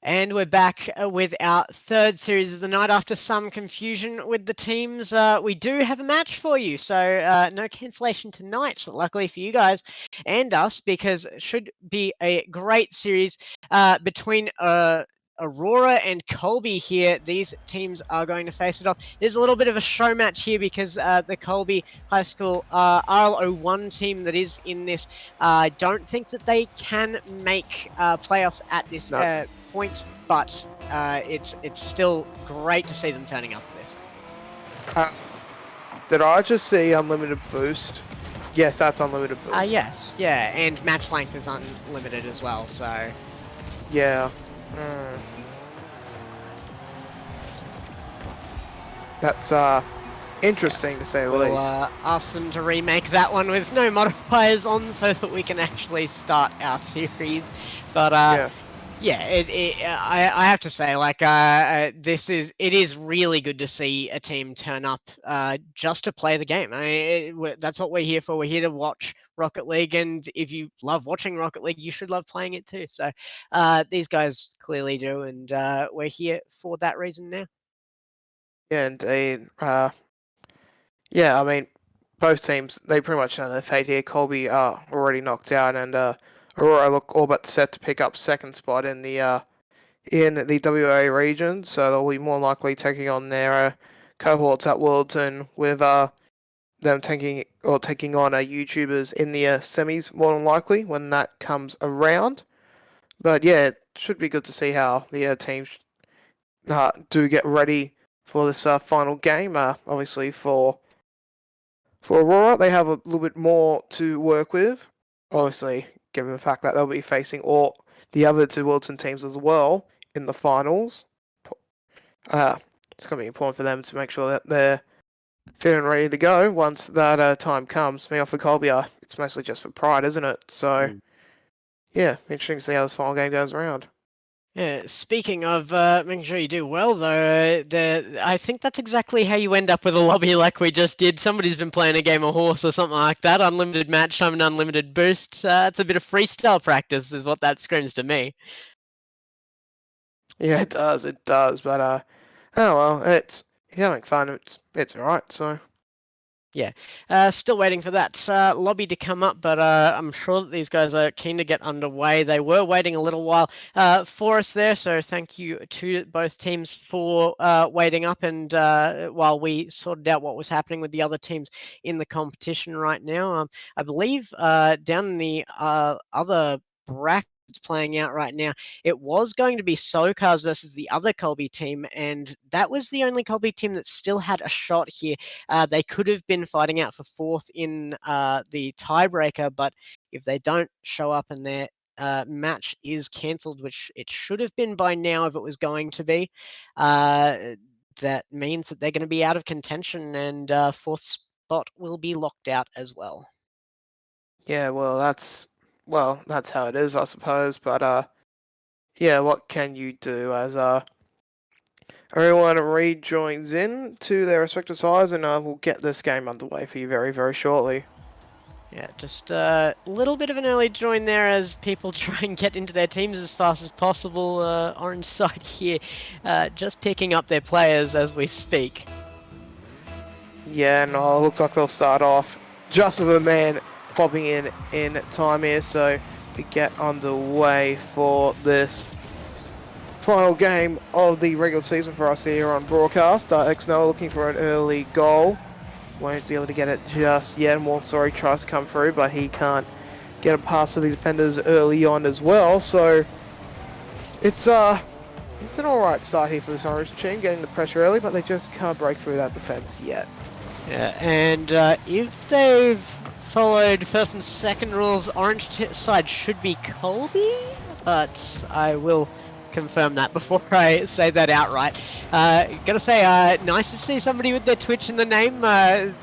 And we're back with our third series of the night after some confusion with the teams. We do have a match for you, so no cancellation tonight, luckily for you guys and us, because it should be a great series between Aurora and Kolbe here. These teams are going to face it off. There's a little bit of a show match here because the Kolbe High School RL01 team that is in this, I don't think that they can make playoffs at this point, but it's still great to see them turning up for this. Did I just see unlimited boost? Yes, that's unlimited boost. Yes, yeah, and match length is unlimited as well, so... Yeah. That's interesting to say the least. We'll ask them to remake that one with no modifiers on so that we can actually start our series. But I have to say, like, it is really good to see a team turn up just to play the game. That's what we're here for. We're here to watch Rocket League, and if you love watching Rocket League, you should love playing it too. So these guys clearly do, and we're here for that reason now. Yeah, indeed. Yeah, I mean, both teams, they pretty much know their fate here. Kolbe are already knocked out, and Aurora look all but set to pick up second spot in the WA region, so they'll be more likely taking on their cohorts at Willetton with them taking on YouTubers in the semis, more than likely, when that comes around. But yeah, it should be good to see how the teams do get ready for this final game. Obviously, for Aurora, they have a little bit more to work with. Obviously, given the fact that they'll be facing all the other two Willetton teams as well in the finals. It's going to be important for them to make sure that they're fit and ready to go once that time comes. Me off for Kolbe, it's mostly just for pride, isn't it? So, yeah, interesting to see how this final game goes around. Yeah, speaking of making sure you do well, though, I think that's exactly how you end up with a lobby like we just did. Somebody's been playing a game of horse or something like that. Unlimited match time and unlimited boost. It's a bit of freestyle practice is what that screams to me. Yeah, it does. But, oh well, it's having fun. It's alright, so... Yeah, still waiting for that lobby to come up, but I'm sure that these guys are keen to get underway. They were waiting a little while for us there, so thank you to both teams for waiting up and while we sorted out what was happening with the other teams in the competition right now. I believe down in the other bracket playing out right now, it was going to be SoCars versus the other Kolbe team, and that was the only Kolbe team that still had a shot here. They could have been fighting out for fourth in the tiebreaker, but if they don't show up and their match is cancelled, which it should have been by now if it was going to be, that means that they're going to be out of contention, and fourth spot will be locked out as well. Yeah, well, that's how it is, I suppose. But yeah, what can you do as everyone rejoins in to their respective sides, and we'll get this game underway for you very, very shortly. Yeah, just a little bit of an early join there as people try and get into their teams as fast as possible. Orange side here, just picking up their players as we speak. Yeah, no, looks like we'll start off just with a man popping in time here, so we get underway for this final game of the regular season for us here on broadcast. X-Noah looking for an early goal. Won't be able to get it just yet. Sorry, tries to come through, but he can't get a pass to the defenders early on as well. So it's an alright start here for this Orange team, getting the pressure early, but they just can't break through that defense yet. Yeah, and if they've followed first and second rules, Orange side should be Kolbe, but I will confirm that before I say that outright. Gotta say, nice to see somebody with their Twitch in the name.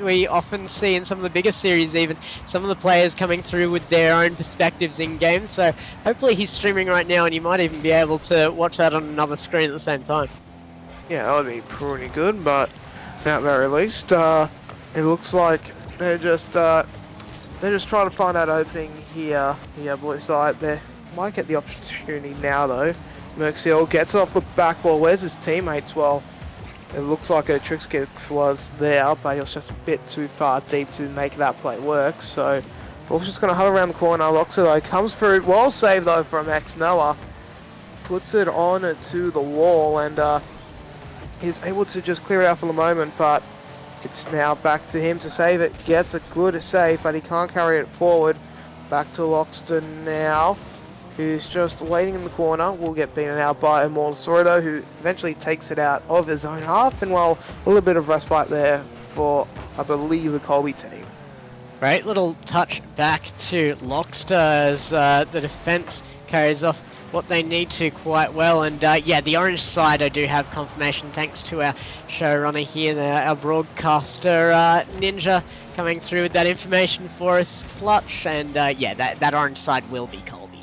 We often see in some of the bigger series even some of the players coming through with their own perspectives in games, so hopefully he's streaming right now and you might even be able to watch that on another screen at the same time. Yeah, that would be pretty good, but at the very least, it looks like they're just trying to find that opening here. Blue side, they might get the opportunity now though. Merxiel gets off the back wall. Where's his teammates? Well, it looks like a Trixkix was there, but he was just a bit too far deep to make that play work. So Wolf's just going to hover around the corner. Loxo comes through. Well saved though from X-Noah. Puts it on to the wall and he's able to just clear it out for the moment, but it's now back to him to save it. Gets a good save, but he can't carry it forward. Back to Loxton now, who's just waiting in the corner. Will get beaten out by Immortal Sordo, who eventually takes it out of his own half. And well, a little bit of respite there for, I believe, the Kolbe team. Great little touch back to Loxter as the defense carries off what they need to quite well. And yeah, the orange side I do have confirmation thanks to our showrunner here, our broadcaster Ninja, coming through with that information for us. Clutch, and yeah, that orange side will be Kolbe.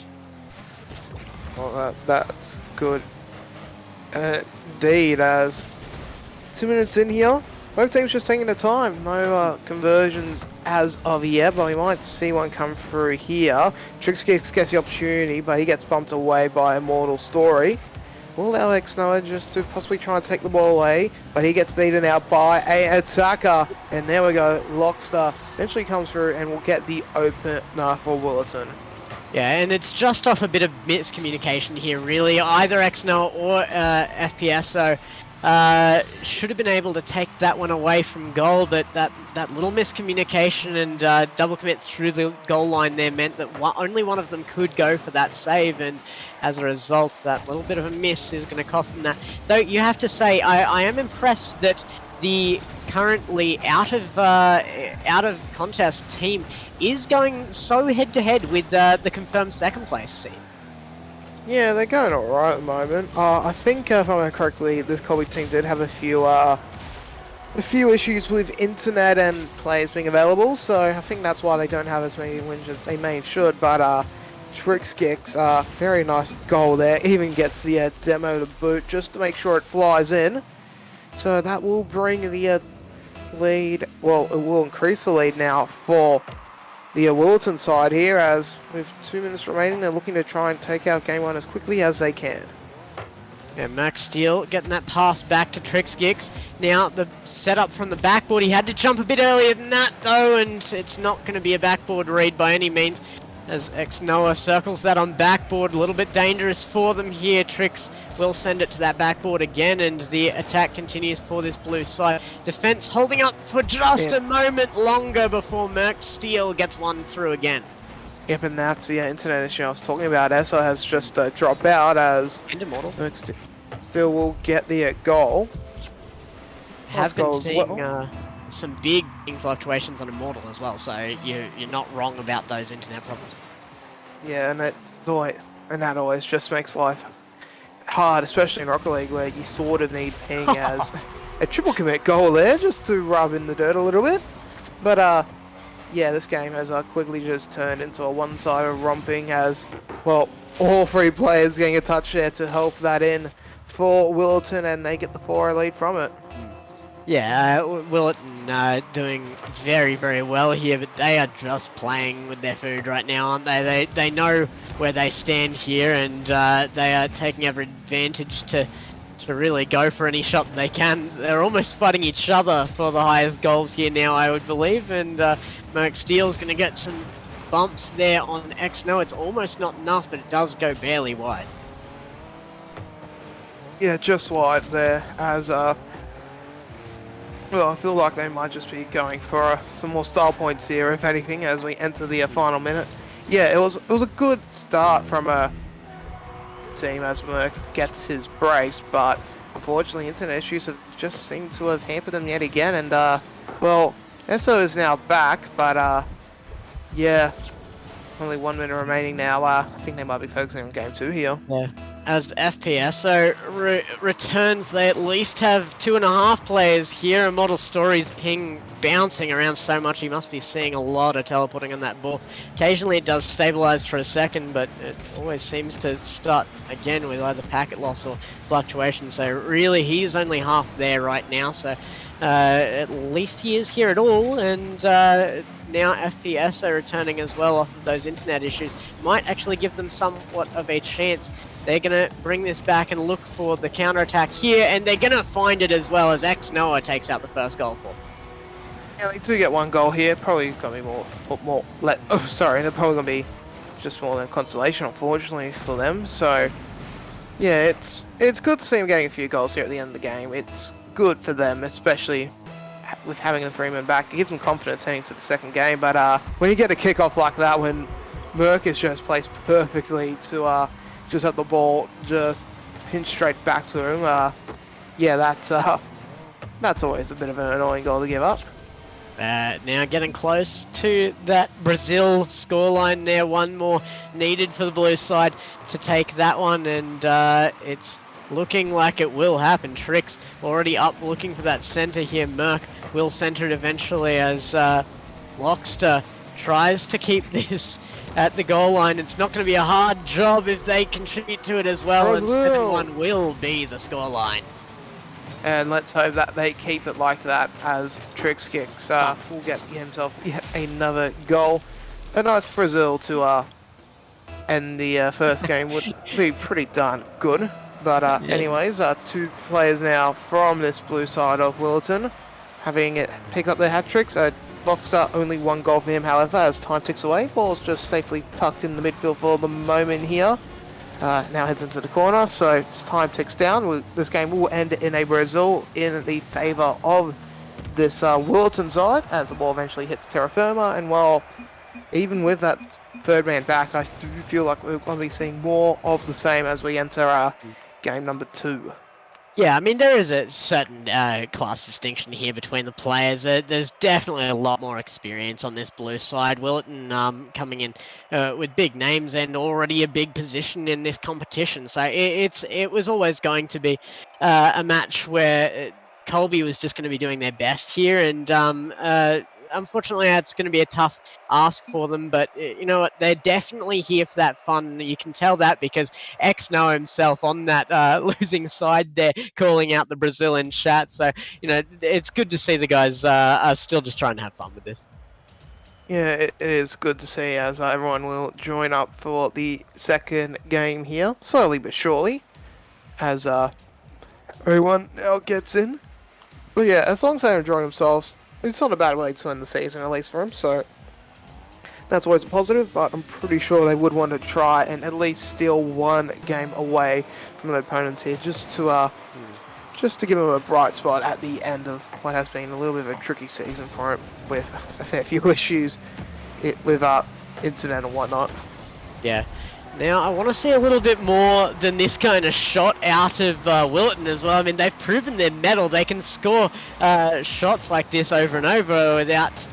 Well, that's good indeed, as 2 minutes in here. Both teams just taking their time. No conversions as of yet, but we might see one come through here. Trixkix gets the opportunity, but he gets bumped away by Immortal Story. Will allow X-Noah just to possibly try and take the ball away, but he gets beaten out by an attacker. And there we go, Loxter eventually comes through and will get the opener for Willetton. Yeah, and it's just off a bit of miscommunication here, really. Either X-Noah or FPS, so should have been able to take that one away from goal, but that little miscommunication and double commit through the goal line there meant that only one of them could go for that save, and as a result, that little bit of a miss is going to cost them that. Though you have to say, I am impressed that the currently out of contest team is going so head to head with the confirmed second place team. Yeah, they're going alright at the moment. I think, if I remember correctly, this Kolbe team did have a few issues with internet and players being available, so I think that's why they don't have as many wins as they may should. But Trixkix, very nice goal there. Even gets the demo to boot just to make sure it flies in. So that will bring the lead. Well, it will increase the lead now for the Willetton side here, as with 2 minutes remaining, they're looking to try and take out game one as quickly as they can. Yeah, Max Steele getting that pass back to Trixkix. Now the setup from the backboard, he had to jump a bit earlier than that though, and it's not going to be a backboard read by any means, as X-Noah circles that on backboard. A little bit dangerous for them here. Trix will send it to that backboard again, and the attack continues for this blue side. Defense holding up for just a moment longer before Merc Steele gets one through again. Yep, and that's the internet issue I was talking about. ESO has just dropped out as Immortal Steele will get the goal. Have been seeing some big fluctuations on Immortal as well, so you're not wrong about those internet problems. Yeah, and that always just makes life hard, especially in Rocket League, where you sort of need ping as a triple commit goal there, just to rub in the dirt a little bit. But yeah, this game has quickly just turned into a one-sided romping, as well, all three players getting a touch there to help that in for Willetton, and they get the 4-0 lead from it. Yeah, Willetton doing very, very well here, but they are just playing with their food right now, aren't they? They know where they stand here, and they are taking every advantage to really go for any shot they can. They're almost fighting each other for the highest goals here now, I would believe, and Merc Steele's going to get some bumps there on X-No. It's almost not enough, but it does go barely wide. Yeah, just wide there, as well, I feel like they might just be going for some more style points here, if anything, as we enter the final minute. Yeah, it was a good start from a team as Merc gets his brace, but unfortunately internet issues have just seemed to have hampered them yet again, and well, ESO is now back, but yeah, only 1 minute remaining now. I think they might be focusing on game 2 here. Yeah. As FPSO returns, they at least have 2.5 players here. Immortal Story's ping bouncing around so much, he must be seeing a lot of teleporting on that ball. Occasionally it does stabilize for a second, but it always seems to start again with either packet loss or fluctuation. So really, he's only half there right now, so at least he is here at all, and now FPS are returning as well off of those internet issues, might actually give them somewhat of a chance. They're going to bring this back and look for the counterattack here, and they're going to find it as well as X-Noah takes out the first goal for them. Yeah, they do get one goal here. Probably going to be more. They're probably going to be just more than consolation, unfortunately, for them. So, yeah, it's good to see them getting a few goals here at the end of the game. It's good for them, especially with having the Freeman back. It gives them confidence heading to the second game. But when you get a kickoff like that, when Merc is just placed perfectly to just have the ball just pinched straight back to him, yeah, that's always a bit of an annoying goal to give up. Now getting close to that Brazil scoreline there. One more needed for the blue side to take that one, and it's looking like it will happen. Trix already up looking for that center here. Merc will center it eventually as Lockster tries to keep this at the goal line. It's not going to be a hard job if they contribute to it as well, and 7-1 will be the scoreline. And let's hope that they keep it like that as Trix kicks will get himself yet another goal. A nice Brazil to end the first game would be pretty darn good. But anyways, two players now from this blue side of Willetton having picked up their hat-tricks. Lockster, only one goal for him, however, as time ticks away. Ball's just safely tucked in the midfield for the moment here. Now heads into the corner, so as time ticks down, this game will end in a Brazil in the favour of this Willetton side, as the ball eventually hits terra firma. And while even with that third man back, I do feel like we're going to be seeing more of the same as we enter game number 2. Yeah, I mean, there is a certain class distinction here between the players. There's definitely a lot more experience on this blue side. Willetton coming in with big names and already a big position in this competition. So it was always going to be a match where Kolbe was just going to be doing their best here, and unfortunately, it's going to be a tough ask for them, but you know what? They're definitely here for that fun. You can tell that because X-Noah himself on that losing side there calling out the Brazilian chat. So, you know, it's good to see the guys are still just trying to have fun with this. Yeah, it is good to see as everyone will join up for the second game here, slowly but surely, as everyone now gets in. But yeah, as long as they're enjoying themselves, it's not a bad way to end the season, at least for them, so that's always a positive, but I'm pretty sure they would want to try and at least steal one game away from the opponents here, just to give them a bright spot at the end of what has been a little bit of a tricky season for it, with a fair few issues with internet and whatnot. Yeah. Now, I want to see a little bit more than this kind of shot out of Willetton as well. I mean, they've proven their mettle. They can score shots like this over and over without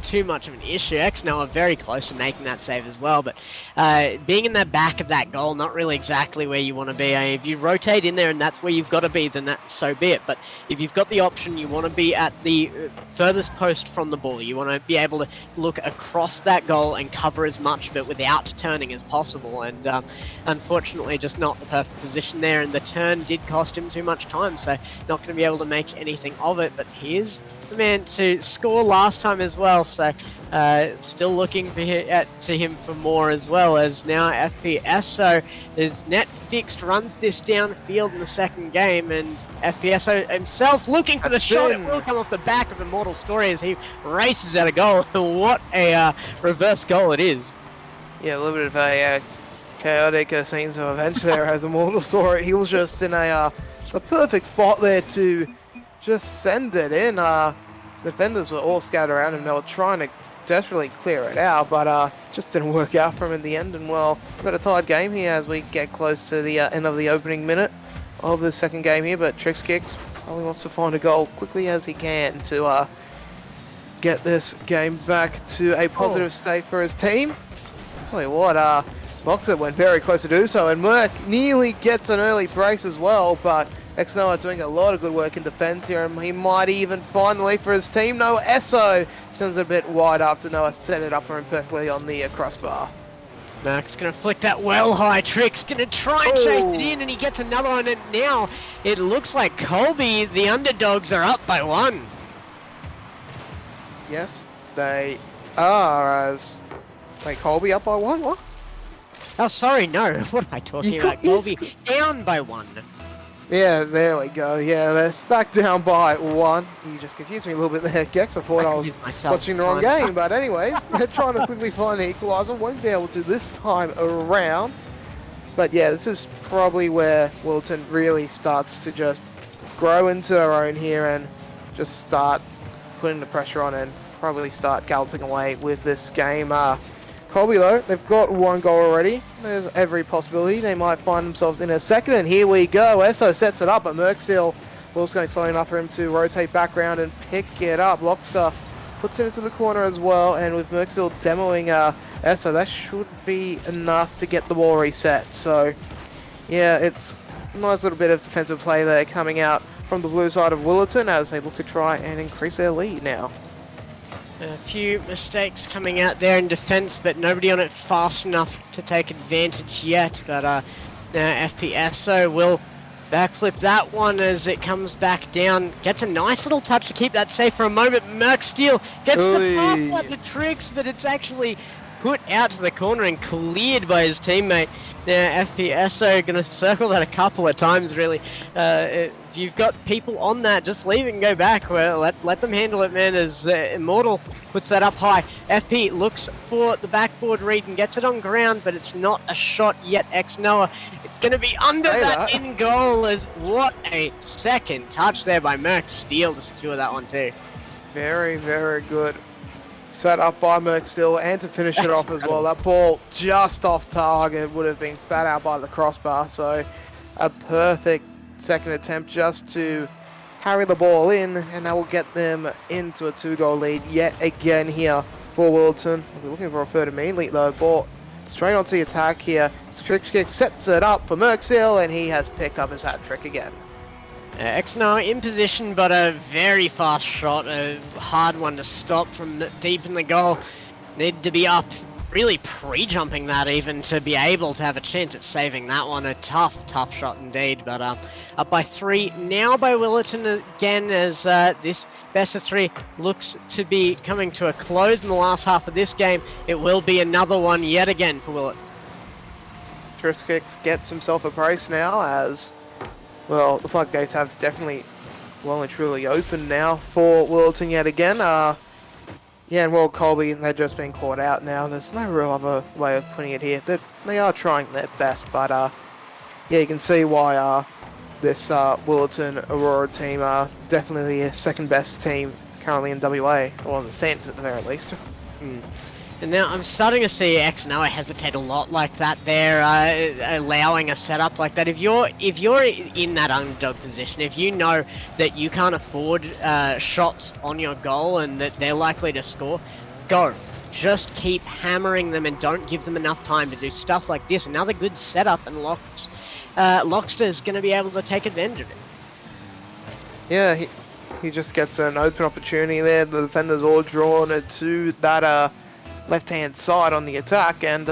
too much of an issue. X-Noah are very close to making that save as well, but being in the back of that goal, not really exactly where you want to be. I mean, if you rotate in there and that's where you've got to be, then so be it. But if you've got the option, you want to be at the furthest post from the ball. You want to be able to look across that goal and cover as much of it without turning as possible. And unfortunately, just not the perfect position there. And the turn did cost him too much time, so not going to be able to make anything of it. But here's the man to score last time as well. So still looking for him for more as well, as now FPSO is net fixed, runs this downfield in the second game, and FPSO himself looking for the shot. It will come off the back of Immortal Story as he races out a goal. What a reverse goal it is. Yeah, a little bit of a chaotic scenes of events there as Immortal Story. He was just in the perfect spot there to just send it in. Defenders were all scattered around him. They were trying to desperately clear it out, but just didn't work out for him in the end. And well, we've got a tied game here as we get close to the end of the opening minute of the second game here. But Trix Kicks probably wants to find a goal quickly as he can to get this game back to a positive state for his team. I'll tell you what, Lockser went very close to do so, and Merc nearly gets an early brace as well, but X-Noah doing a lot of good work in defense here, and he might even finally for his team. No, Esso sends it a bit wide after Noah set it up for him perfectly on the crossbar. Merc's going to flick that well high. Trix going to try and chase it in, and he gets another one, and now it looks like Kolbe, the underdogs, are up by 1. Yes, they are as... Wait, Kolbe up by 1? What? Oh, sorry, no. What am I talking about? Kolbe down by 1. Yeah, there we go. Yeah, they're back down by 1. You just confused me a little bit there, Gex. I thought I was watching the wrong game. But anyways, they're trying to quickly find an equalizer. Won't be able to this time around. But yeah, this is probably where Willetton really starts to just grow into their own here and just start putting the pressure on and probably start galloping away with this game. Kolbe though, they've got 1 goal already. There's every possibility they might find themselves in a second, and here we go. Esso sets it up, but Merkstill was going slow enough for him to rotate back round and pick it up. Lockster puts it into the corner as well, and with Merkstill demoing Esso, that should be enough to get the ball reset. So yeah, it's a nice little bit of defensive play there coming out from the blue side of Willetton as they look to try and increase their lead now. A few mistakes coming out there in defense, but nobody on it fast enough to take advantage yet. But now FPSO will backflip that one as it comes back down. Gets a nice little touch to keep that safe for a moment. Merkstill gets the pass at the tricks, but it's actually put out to the corner and cleared by his teammate. Now FPSO going to circle that a couple of times, really. If you've got people on that, just leave it and go back. Well, let them handle it, man, as Immortal puts that up high. FP looks for the backboard read and gets it on ground, but it's not a shot yet. X-Noah, it's going to be under that in goal. As what a second touch there by Merkstill to secure that one too. Very, very good. Set up by Merkstill, and to finish it off as well. That ball just off target would have been spat out by the crossbar, so a perfect second attempt just to carry the ball in, and that will get them into a 2-goal lead yet again here for Willetton. We're looking for a third immediately though. Ball straight onto the attack here. Trick kick sets it up for Merkstill, and he has picked up his hat trick again. X-Noah in position, but a very fast shot, a hard one to stop from deep in the goal. Need to be up, really pre-jumping that even to be able to have a chance at saving that one. A tough, tough shot indeed, but up by 3 now by Willetton again as this best of 3 looks to be coming to a close in the last half of this game. It will be another one yet again for Willetton. Tristkicks gets himself a brace now as... well, the floodgates have definitely well and truly opened now for Willetton yet again. Yeah, and Kolbe, they're just being caught out now. There's no real other way of putting it here. They are trying their best, but yeah, you can see why this Willetton Aurora team are definitely the second best team currently in WA, or in the standings at the very least. And now I'm starting to see X-Noah hesitate a lot like that there, allowing a setup like that. If you're in that underdog position, if you know that you can't afford shots on your goal and that they're likely to score, go. Just keep hammering them and don't give them enough time to do stuff like this. Another good setup, and Lockster's going to be able to take advantage of it. Yeah, he just gets an open opportunity there. The defenders all drawn to that left-hand side on the attack, and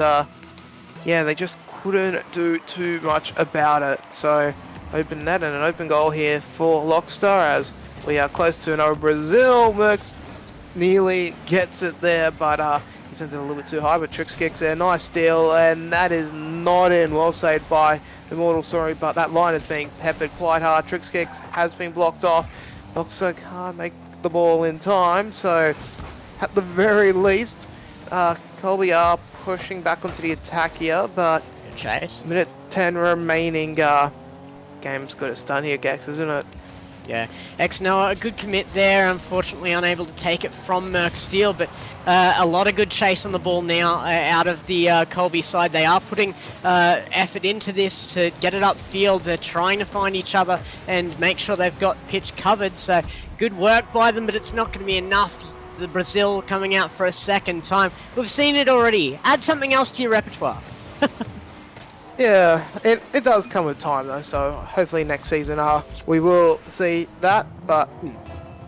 yeah, they just couldn't do too much about it. So open net and an open goal here for Lockstar as we are close to another Brazil. Merks nearly gets it there, but he sends it a little bit too high, but Tricks kicks there. Nice steal, and that is not in. Well saved by Immortal, sorry, but that line is being peppered quite hard. Tricks kicks has been blocked off. Lockstar can't make the ball in time, so at the very least, Kolbe are pushing back onto the attack here, but good chase. Minute 10 remaining. Game's got its done here, Gex, isn't it? Yeah, X-Noah, a good commit there, unfortunately unable to take it from Merkstill, but a lot of good chase on the ball now out of the Kolbe side. They are putting effort into this to get it upfield. They're trying to find each other and make sure they've got pitch covered, so good work by them, but it's not going to be enough. The Brazil coming out for a second time. We've seen it already. Add something else to your repertoire. Yeah, it does come with time though, so hopefully next season we will see that, but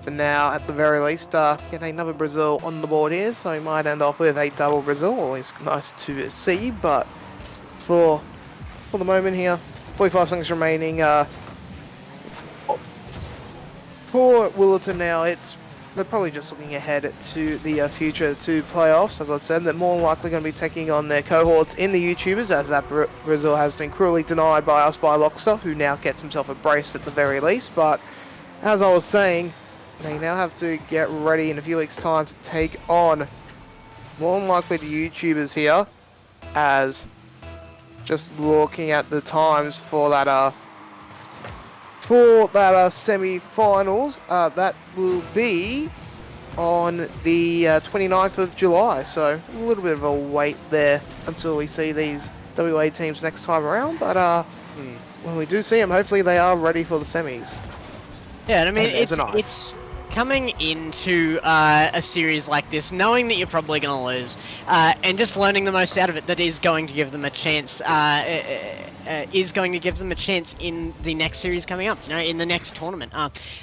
for now, at the very least, get another Brazil on the board here, so we might end off with a double Brazil. Always nice to see, but for the moment here, 45 seconds remaining. For Willetton now, it's they're probably just looking ahead to the future to playoffs. As I said, they're more likely going to be taking on their cohorts in the YouTubers, as that Brazil has been cruelly denied by us by Loxer, who now gets himself a brace at the very least. But as I was saying, they now have to get ready in a few weeks' time to take on more than likely the YouTubers here, as just looking at the times for that semi-finals, that will be on the 29th of July, so a little bit of a wait there until we see these WA teams next time around, but when we do see them, hopefully they are ready for the semis. Yeah, I mean, And it's coming into a series like this, knowing that you're probably going to lose, and just learning the most out of it, that is going to give them a chance. Is going to give them a chance in the next series coming up. You know, in the next tournament.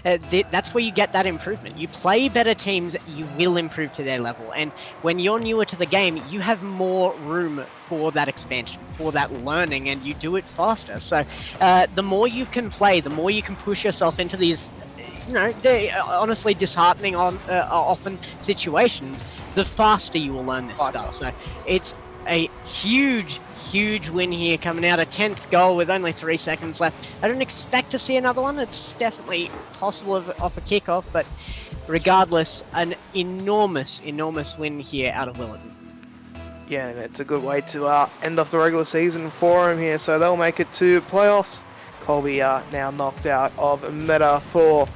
That's where you get that improvement. You play better teams, you will improve to their level, and when you're newer to the game, you have more room for that expansion, for that learning, and you do it faster. So, the more you can play, the more you can push yourself into these, you know, honestly disheartening often situations, the faster you will learn this stuff. So it's a huge win here, coming out a 10th goal with only 3 seconds left. I don't expect to see another one. It's definitely possible off a kickoff, but regardless, an enormous win here out of Willetton. yeah, and it's a good way to end off the regular season for them here, so they'll make it to playoffs. Kolbe now knocked out of meta for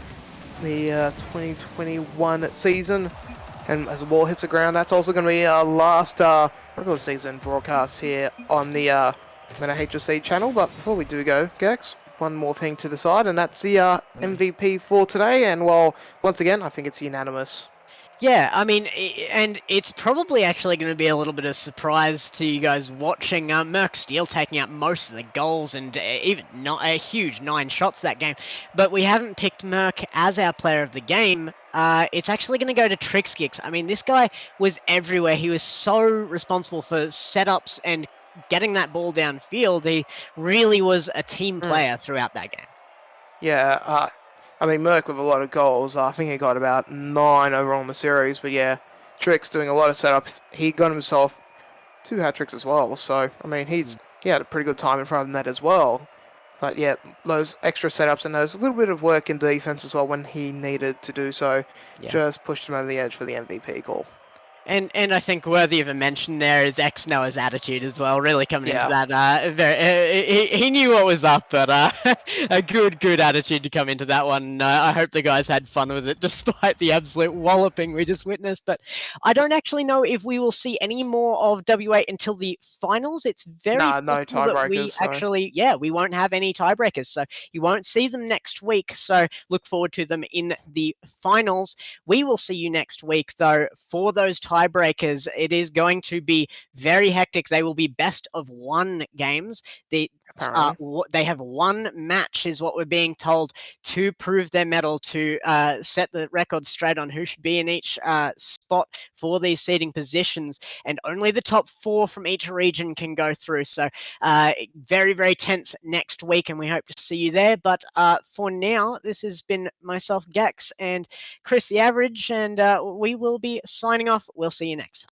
the 2021 season, and as the ball hits the ground, that's also going to be our last regular season broadcast here on the Meta HSC channel. But before we do go, Gex, one more thing to decide, and that's the MVP for today. And well, once again, I think it's unanimous. Yeah, I mean, and it's probably actually going to be a little bit of surprise to you guys watching Merc Steel taking out most of the goals and even not a huge 9 shots that game. But we haven't picked Merc as our player of the game. It's actually going to go to Trixkix. I mean, this guy was everywhere. He was so responsible for setups and getting that ball downfield. He really was a team player throughout that game. Yeah, I mean, Merc with a lot of goals. I think he got about 9 overall in the series. But yeah, Trix doing a lot of setups. He got himself 2 hat-tricks as well. So, I mean, he had a pretty good time in front of the net as well. But yeah, those extra setups and those a little bit of work in defense as well when he needed to do so, just pushed him over the edge for the MVP call. And I think worthy of a mention there is X Noah's attitude as well, really coming into that. He knew what was up, but a good attitude to come into that one. I hope the guys had fun with it, despite the absolute walloping we just witnessed. But I don't actually know if we will see any more of WA until the finals. It's very no tiebreakers. We won't have any tiebreakers, so you won't see them next week. So look forward to them in the finals. We will see you next week, though, for those tiebreakers. It is going to be very hectic. They will be best of 1 games. They have 1 match, is what we're being told, to prove their mettle, to set the record straight on who should be in each spot for these seeding positions, and only the top 4 from each region can go through. So very tense next week, and we hope to see you there. But for now, this has been myself, Gex, and Chris the Average, and we will be signing off. We'll see you next time.